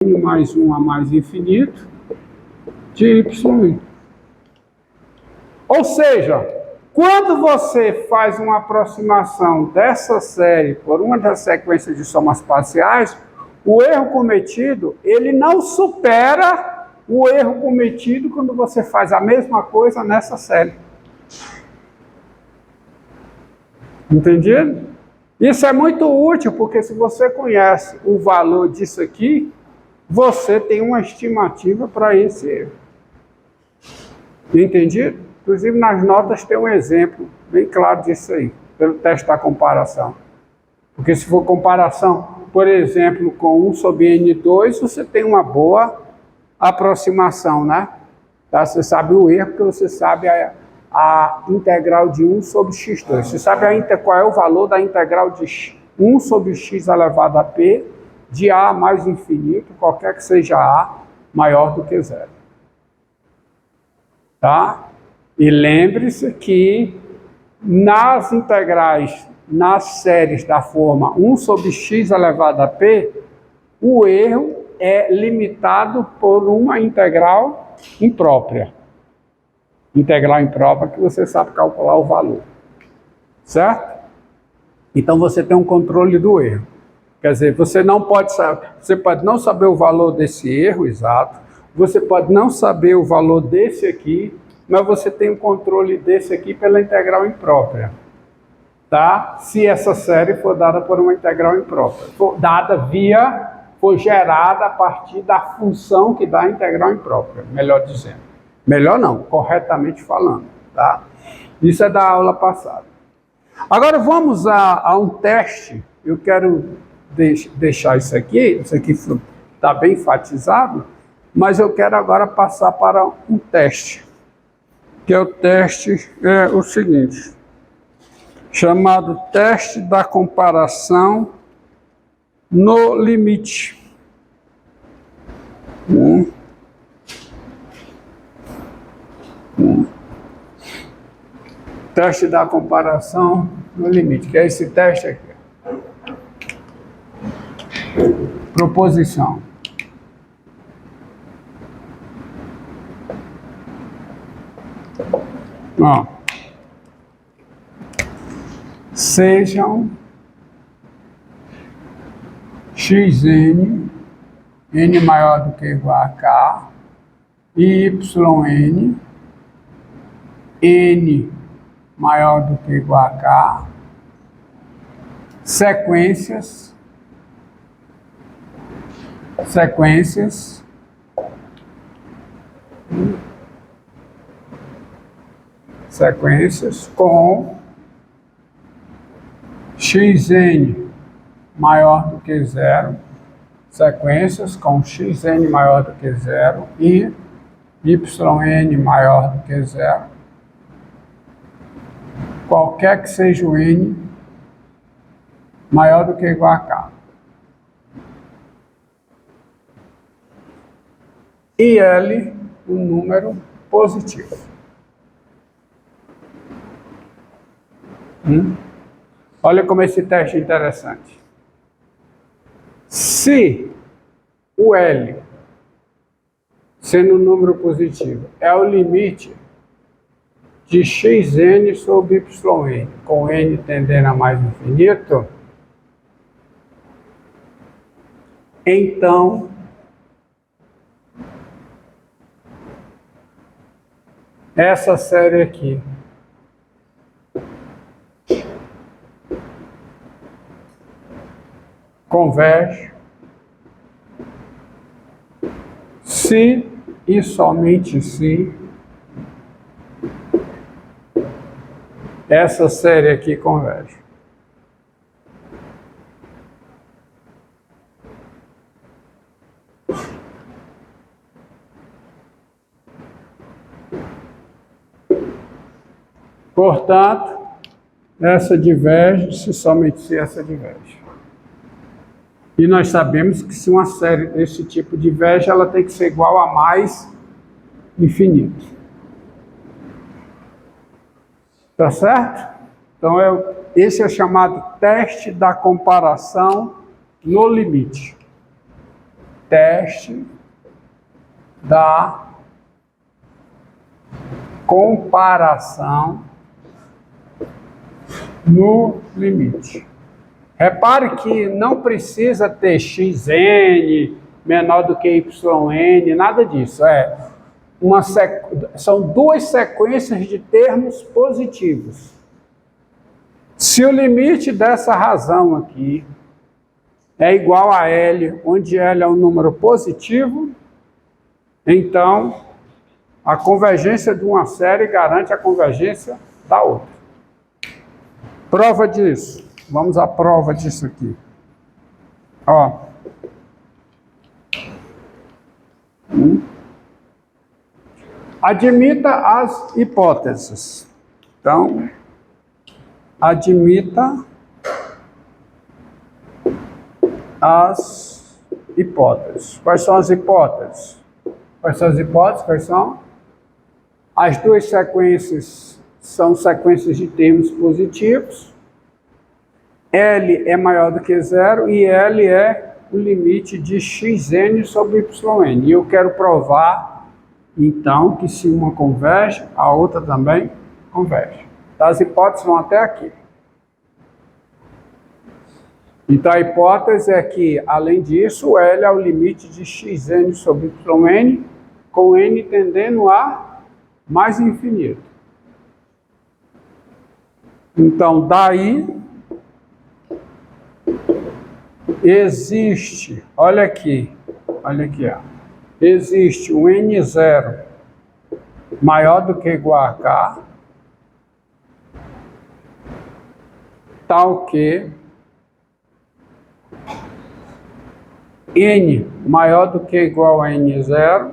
mais 1 a mais infinito de y. Ou seja, quando você faz uma aproximação dessa série por uma das sequências de somas parciais, o erro cometido, ele não supera o erro cometido quando você faz a mesma coisa nessa série. Entendido? Isso é muito útil, porque se você conhece o valor disso aqui, você tem uma estimativa para esse erro. Entendido? Inclusive nas notas tem um exemplo bem claro disso aí, pelo teste da comparação. Porque se for comparação, por exemplo, com 1 sobre n2, você tem uma boa aproximação, né? Tá? Você sabe o erro, porque você sabe a integral de 1 sobre x2. Você sabe qual é o valor da integral de 1 sobre x elevado a p de a mais infinito, qualquer que seja a, maior do que zero. Tá? E lembre-se que nas integrais, nas séries da forma 1 sobre x elevado a p, o erro é limitado por uma integral imprópria. Integral imprópria que você sabe calcular o valor. Certo? Então você tem um controle do erro. Quer dizer, você pode não saber o valor desse erro exato, você pode não saber o valor desse aqui, mas você tem um controle desse aqui pela integral imprópria. Tá? Se essa série for dada por uma integral imprópria. For gerada a partir da função que dá a integral imprópria, melhor dizendo. Melhor não, corretamente falando. Tá? Isso é da aula passada. Agora vamos a um teste. Eu quero deixar isso aqui está bem enfatizado, mas eu quero agora passar para um teste. Que é o teste, o seguinte, chamado teste da comparação no limite. Teste da comparação no limite, que é esse teste aqui. Proposição. Ó. Sejam xn, n maior do que ou igual a k, e yn, n maior do que ou igual a k, sequências com xn maior do que zero, sequências com xn maior do que zero e yn maior do que zero, qualquer que seja o n maior do que ou igual a k. E L, um número positivo. Olha como esse teste é interessante. Se o L, sendo um número positivo, é o limite de xn sobre yn, com n tendendo a mais infinito, então essa série aqui converge se e somente se essa série aqui converge. Portanto, essa diverge se somente se essa diverge. E nós sabemos que se uma série desse tipo diverge, ela tem que ser igual a mais infinito. Tá certo? Então, esse é o chamado teste da comparação no limite. teste da comparação no limite. Repare que não precisa ter xn menor do que yn, nada disso. São duas sequências de termos positivos. Se o limite dessa razão aqui é igual a L, onde L é um número positivo, então a convergência de uma série garante a convergência da outra. Prova disso. Vamos à prova disso aqui. Ó. Admita as hipóteses. Então, admita as hipóteses. Quais são as hipóteses? Quais são as hipóteses? Quais são? As duas sequências são sequências de termos positivos. L é maior do que zero e L é o limite de xn sobre yn. E eu quero provar, então, que se uma converge, a outra também converge. As hipóteses vão até aqui. Então, a hipótese é que, além disso, L é o limite de xn sobre yn, com n tendendo a mais infinito. Então, daí existe, olha aqui, ó, existe um n0 maior do que igual a k, tal que n maior do que igual a n0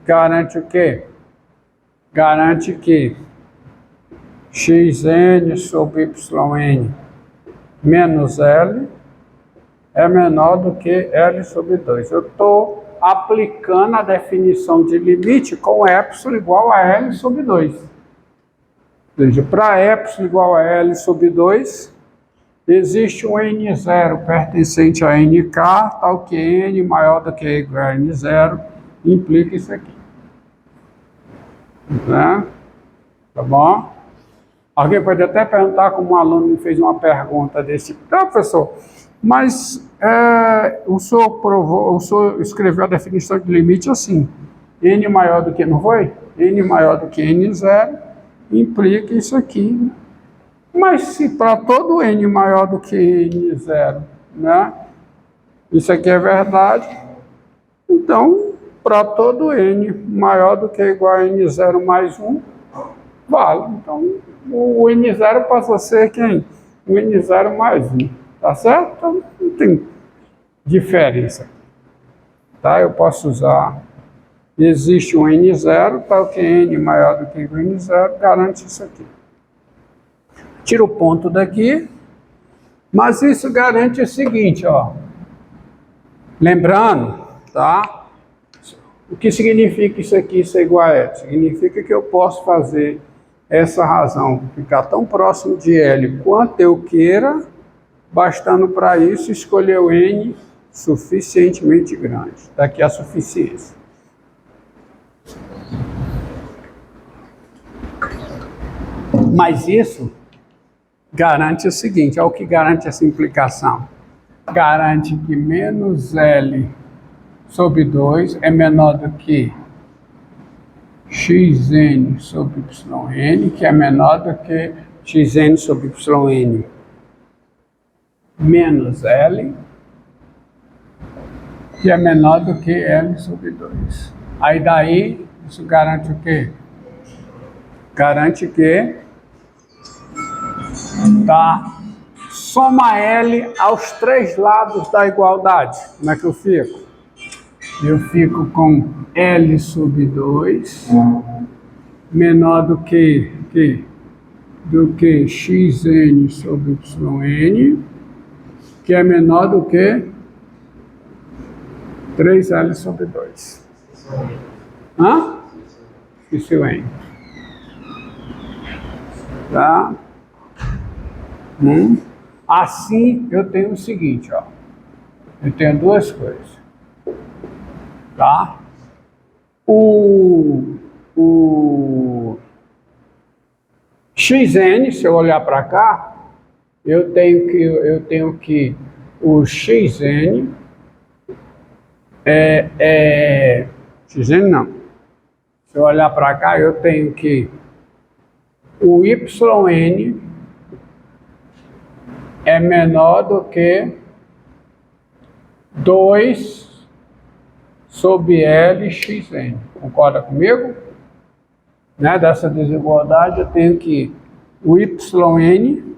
garante o quê? Garante que xn sobre yn menos L é menor do que L sobre 2. Eu estou aplicando a definição de limite com epsilon igual a L sobre 2. Ou seja, para epsilon igual a L sobre 2, existe um n0 pertencente a nk, tal que n maior do que igual a n0, implica isso aqui. Né? Tá bom? Alguém pode até perguntar, como um aluno me fez uma pergunta desse tipo: professor, mas o senhor escreveu a definição de limite assim, n maior do que, não foi? N maior do que n0 implica isso aqui. Mas se para todo n maior do que n0, né, isso aqui é verdade, então para todo n maior do que igual a n0 mais 1, vale. Então o n0 passa a ser quem? O n0 mais 1, tá certo? Então não tem diferença. Tá? Eu posso usar, existe um n0, tal que n maior do que igual a n0, garante isso aqui. Tira o ponto daqui, mas isso garante o seguinte, ó. Lembrando, tá? O que significa isso aqui ser igual a L? Significa que eu posso fazer essa razão ficar tão próximo de L quanto eu queira, bastando para isso escolher o n suficientemente grande. Daqui a suficiência. Mas isso garante o seguinte, é o que garante essa implicação. Garante que menos L sobre 2 é menor do que xn sobre yn, que é menor do que xn sobre yn menos L, que é menor do que L sobre 2. Aí daí, isso garante o quê? Garante que tá, soma L aos três lados da igualdade. Como é que eu fico? Eu fico com L sobre 2 menor do que xn sobre yn, que é menor do que 3L sobre 2. Hã? Esqueci o N. Tá? Assim, eu tenho o seguinte, ó. Eu tenho duas coisas. Tá? O xn, se eu olhar para cá, eu tenho que o xn xn não. Se eu olhar para cá, eu tenho que o yn é menor do que 2 sobre L xn. Concorda comigo? Né? Dessa desigualdade, eu tenho que o yn,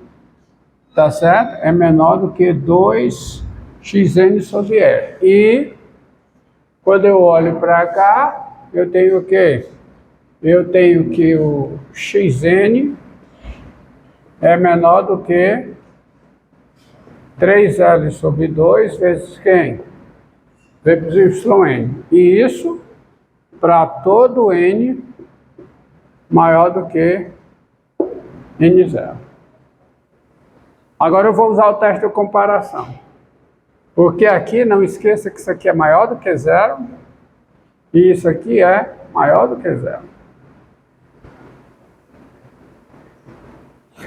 tá certo? É menor do que 2 xn sobre L. E quando eu olho para cá, eu tenho o quê? Eu tenho que o xn é menor do que 3L sobre 2 vezes quem? Vezes yn. E isso para todo n maior do que n0. Agora eu vou usar o teste de comparação. Porque aqui, não esqueça que isso aqui é maior do que zero e isso aqui é maior do que zero.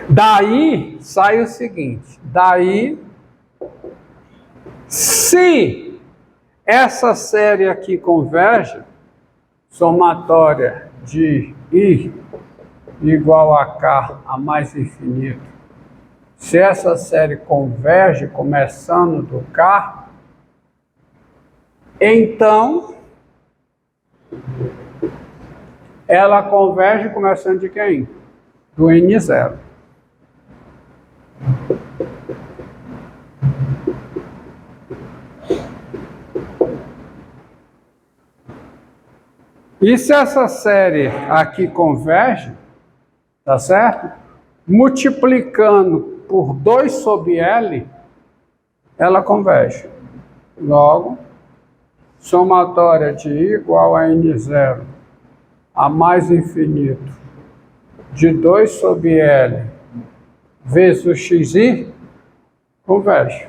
Daí sai o seguinte, daí se essa série aqui converge, somatória de I igual a K a mais infinito, se essa série converge começando do K, então ela converge começando de quem? Do N0. E se essa série aqui converge, tá certo? Multiplicando por 2 sobre L, ela converge. Logo, somatória de I igual a N0 a mais infinito de 2 sobre L vezes o xi, converge.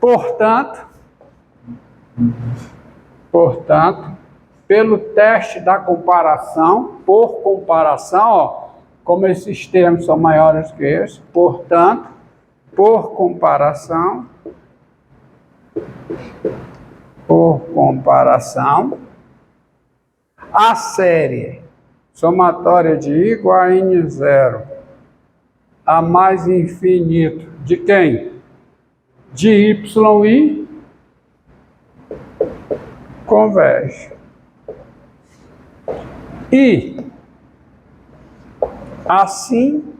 Portanto, pelo teste da comparação, por comparação, ó, como esses termos são maiores que esses, portanto, por comparação, a série somatória de I igual a N0 a mais infinito de quem? De YI converge. E assim,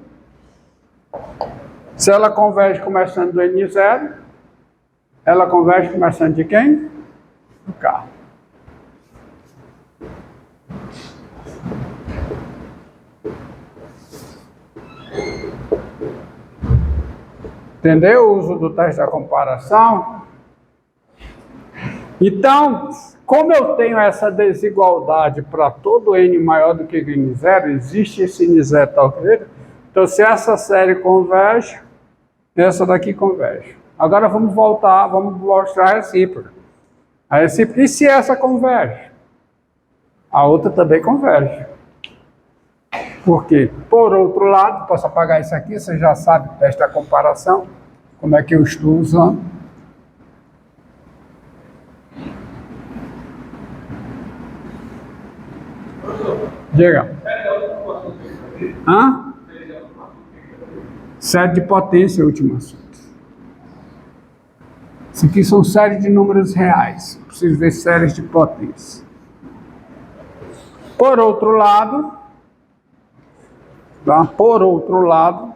se ela converge começando do N0, ela converge começando de quem? Do K. Entendeu o uso do teste da comparação? Então, como eu tenho essa desigualdade para todo n maior do que n0, existe esse n0 tal. Então, se essa série converge, essa daqui converge. Agora vamos voltar, vamos mostrar a recíproca. E se essa converge? A outra também converge. Porque, por outro lado, posso apagar isso aqui, você já sabe o teste da comparação, como é que eu estou usando. Diga. Hã? Série de potência é o último assunto. Isso aqui são séries de números reais. Preciso ver séries de potência. Por outro lado, tá? Por outro lado,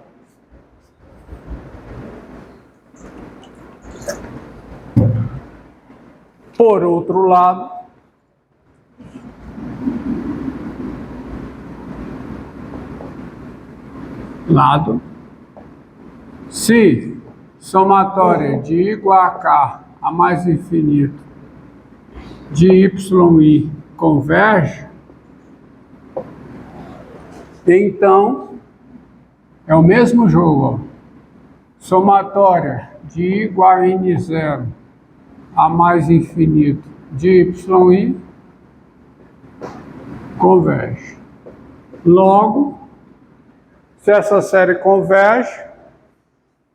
se somatória de I igual a K a mais infinito de YI converge, então é o mesmo jogo, ó. Somatória de igual a n0 a mais infinito de yi converge. Logo, se essa série converge,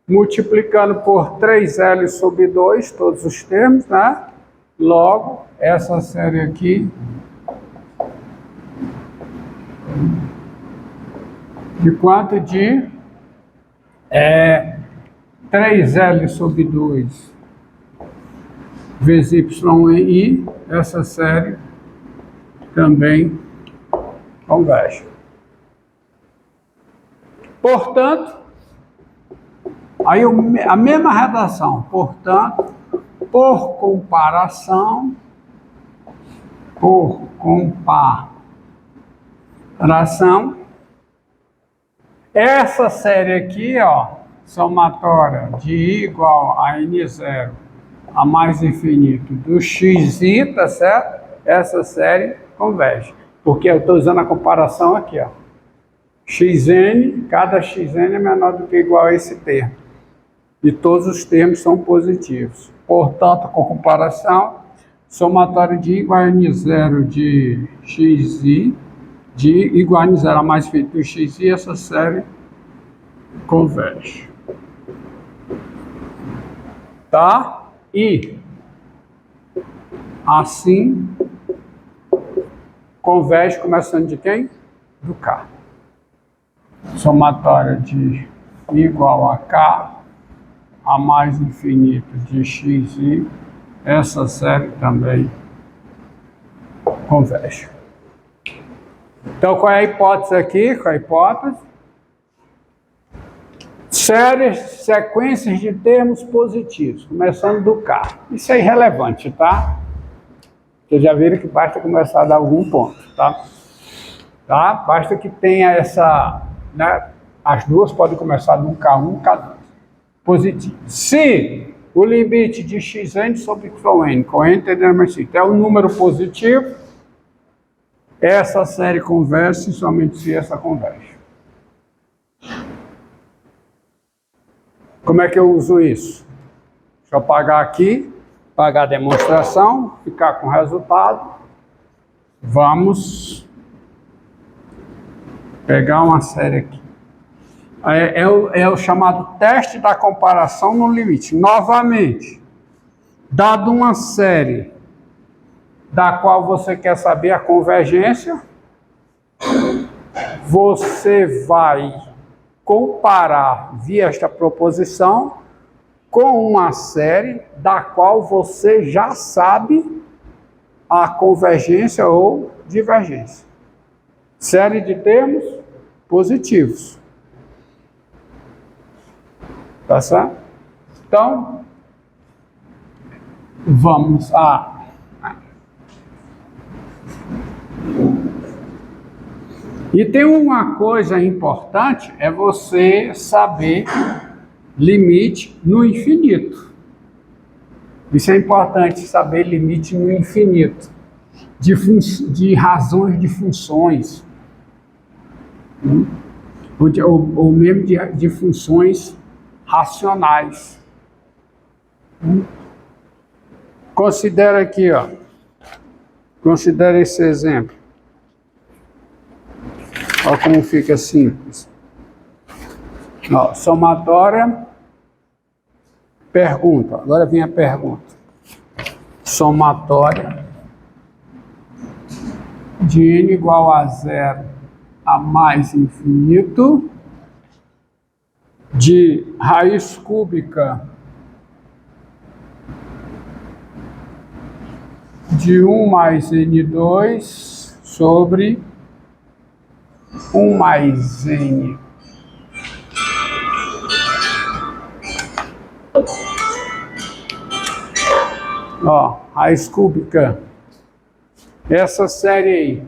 multiplicando por 3L sobre 2, todos os termos, né? Logo, essa série aqui de quanto? De 3L sobre 2 vezes yi, essa série também converge. Portanto, aí a mesma redação, portanto, por comparação, essa série aqui, ó, somatória de I igual a N0 a mais infinito do xi, tá certo? Essa série converge, porque eu estou usando a comparação aqui, ó. Xn, cada xn é menor do que igual a esse termo. E todos os termos são positivos. Portanto, com comparação, somatório de I igual a N0 de xi, de I igual a N0 a mais infinito do xi, essa série converge. Tá? E assim converge começando de quem? Do K. Somatória de I igual a K a mais infinito de xi, essa série também converge. Então, qual é a hipótese aqui? Qual é a hipótese? Séries, sequências de termos positivos, começando do K. Isso é irrelevante, tá? Vocês já viram que basta começar a dar algum ponto, tá? Basta que tenha essa, né? As duas podem começar num K1, K2. Positivo. Se o limite de xn sobre yn, com n tendendo a mais é um número positivo, essa série converge somente se essa converge. Como é que eu uso isso? Deixa eu apagar aqui, apagar a demonstração, ficar com o resultado. Vamos pegar uma série aqui. É o chamado teste da comparação no limite. Novamente, dado uma série da qual você quer saber a convergência, você vai comparar via esta proposição com uma série da qual você já sabe a convergência ou divergência. Série de termos positivos. Tá certo? Então, vamos a... E tem uma coisa importante, é você saber limite no infinito. Isso é importante, saber limite no infinito, de razões de funções, ou mesmo de funções racionais. Considera aqui, ó. Considera esse exemplo. Olha como fica simples. Ó, somatória, pergunta. Agora vem a pergunta. Somatória de n igual a 0 a mais infinito de raiz cúbica de 1 mais n2 sobre 1 mais n. Ó, raiz cúbica. Essa série aí.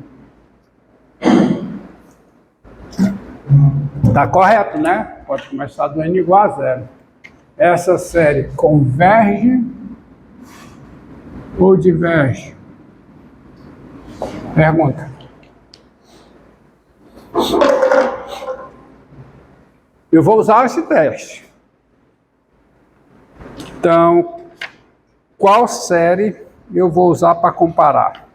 Tá correto, né? Pode começar do n igual a 0. Essa série converge ou diverge? Pergunta. Eu vou usar esse teste. Então, qual série eu vou usar para comparar?